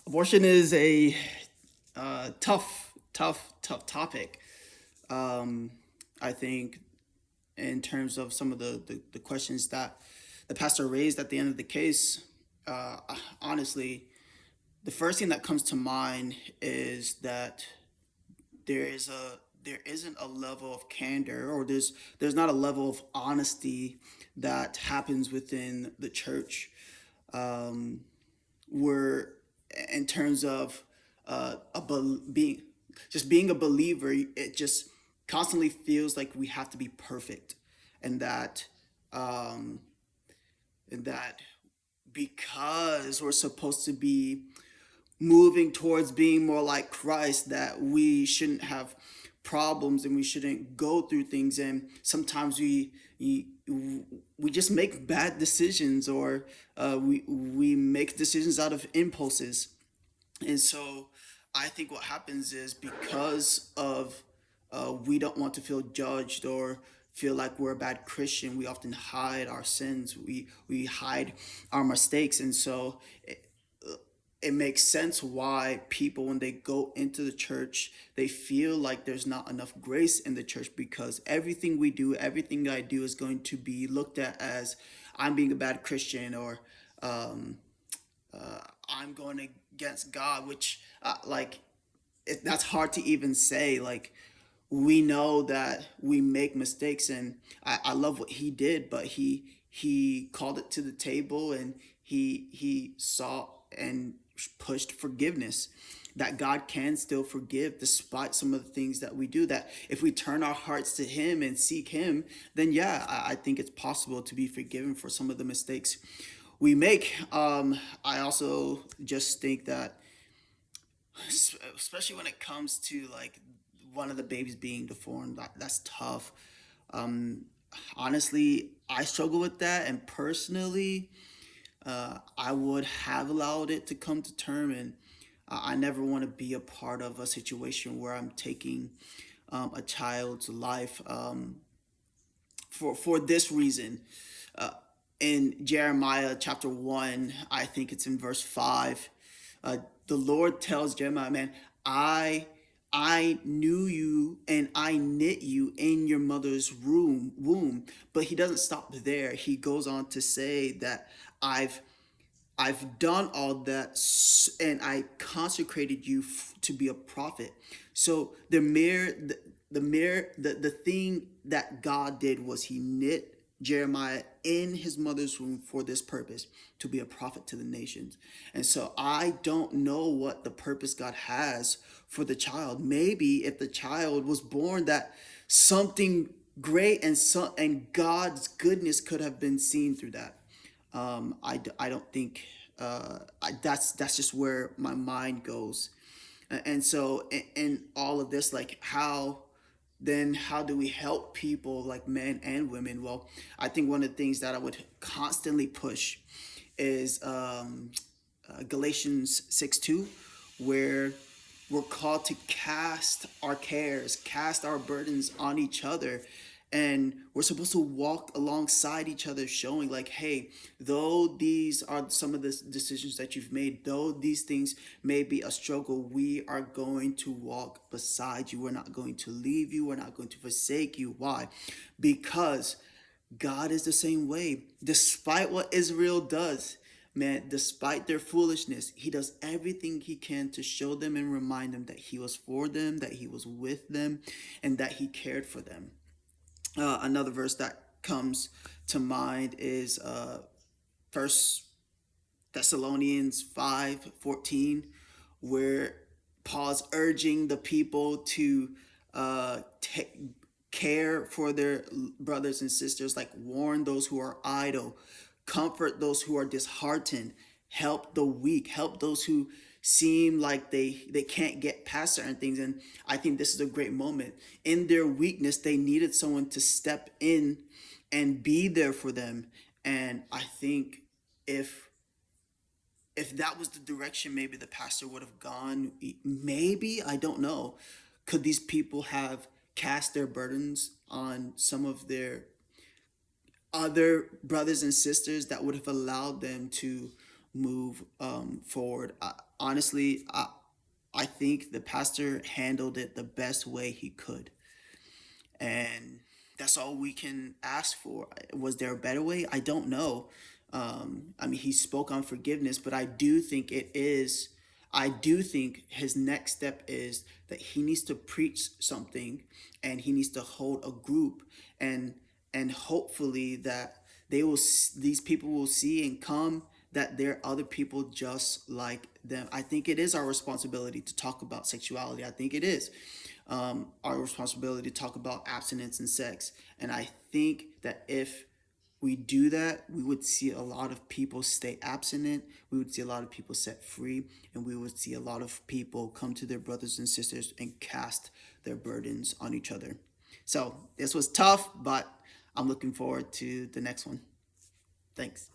Abortion is a tough topic. Um, I think in terms of some of the questions that the pastor raised at the end of the case, uh, honestly, the first thing that comes to mind is that there isn't a level of candor, or there's not a level of honesty that happens within the church. Um, where in terms of being being a believer, it just constantly feels like we have to be perfect, and um, that because we're supposed to be moving towards being more like Christ, that we shouldn't have problems and we shouldn't go through things. And sometimes we just make bad decisions, or we make decisions out of impulses. And so I think what happens is, because of we don't want to feel judged or feel like we're a bad Christian, we often hide our sins. We hide our mistakes, and so it makes sense why people, when they go into the church, they feel like there's not enough grace in the church, because everything we do, everything I do, is going to be looked at as I'm being a bad Christian, or um, I'm going against God, which that's hard to even say. Like, we know that we make mistakes, and I love what he did, but he called it to the table, and he saw and pushed forgiveness, that God can still forgive despite some of the things that we do, that if we turn our hearts to him and seek him, then yeah, I think it's possible to be forgiven for some of the mistakes we make. I also just think that, especially when it comes to like one of the babies being deformed, that's tough. um Honestly, I struggle with that, and personally, I would have allowed it to come to term, and I never want to be a part of a situation where I'm taking a child's life, for this reason. uh, in Jeremiah chapter 1, I think it's in verse 5, uh, the Lord tells Jeremiah, man, I I knew you and I knit you in your mother's womb. But he doesn't stop there. He goes on to say that I've I've done all that, and I consecrated you to be a prophet. So the thing that God did was he knit Jeremiah in his mother's womb for this purpose, to be a prophet to the nations. And so I don't know what the purpose God has for the child. Maybe if the child was born, that something great and God's goodness could have been seen through that. I don't think that's just where my mind goes. And so in all of this, like, how do we help people, like men and women? Well, I think one of the things that I would constantly push is Galatians 6:2, where we're called to cast our cares, cast our burdens on each other. And we're supposed to walk alongside each other, showing like, hey, though these are some of the decisions that you've made, though these things may be a struggle, we are going to walk beside you. We're not going to leave you. We're not going to forsake you. Why? Because God is the same way. Despite what Israel does, man, despite their foolishness, he does everything he can to show them and remind them that he was for them, that he was with them, and that he cared for them. Another verse that comes to mind is First Thessalonians 5:14, where Paul's urging the people to take care for their brothers and sisters, like warn those who are idle, comfort those who are disheartened, help the weak, help those who seem like they can't get past certain things. And I think this is a great moment. In their weakness, they needed someone to step in and be there for them. And I think if if that was the direction maybe the pastor would have gone, maybe, I don't know, could these people have cast their burdens on some of their other brothers and sisters, that would have allowed them to move forward. Honestly, I think the pastor handled it the best way he could, and that's all we can ask for. Was there a better way? I don't know. I mean, he spoke on forgiveness, but I do think his next step is that he needs to preach something, and he needs to hold a group, and hopefully that these people will see and come, that there are other people just like them. I think it is our responsibility to talk about sexuality. I think it is our responsibility to talk about abstinence and sex. And I think that if we do that, we would see a lot of people stay abstinent. We would see a lot of people set free, and we would see a lot of people come to their brothers and sisters and cast their burdens on each other. So this was tough, but I'm looking forward to the next one. Thanks.